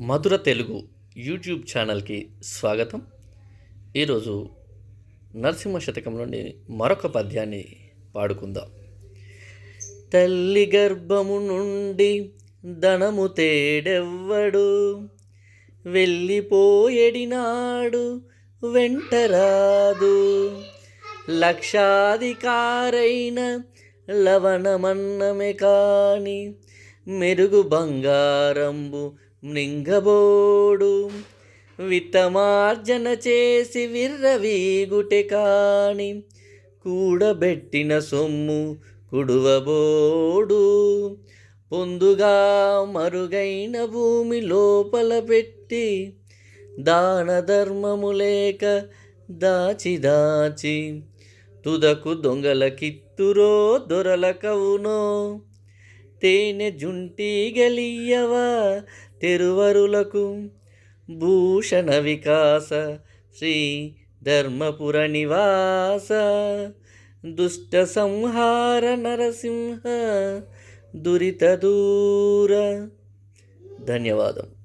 మధుర Telugu YouTube ఛానల్కి స్వాగతం. ఈరోజు నరసింహ శతకం నుండి మరొక పద్యాన్ని పాడుకుందాం. తల్లి గర్భము నుండి ధనము తేడెవ్వడు, వెళ్ళిపోయేడినాడు వెంటరాదు. లక్షాధికారైన లవణమన్నమే కాని, మెరుగు బంగారంబు మృంగబోడు. విత్తమార్జన చేసి విర్రవీగుటె కాని, కూడబెట్టిన సొమ్ము కుడువబోడు. పొందుగా మరుగైన భూమి లోపల పెట్టి, దాన ధర్మము లేక దాచి తుదకు దొంగల కిత్తురో దొరల కవునో. తేనె జుంటీగలియవా తెరువరులకు, భూషణ వికాస శ్రీ ధర్మపుర నివాస. దుష్ట సంహార నరసింహ దురిత దూర. ధన్యవాదం.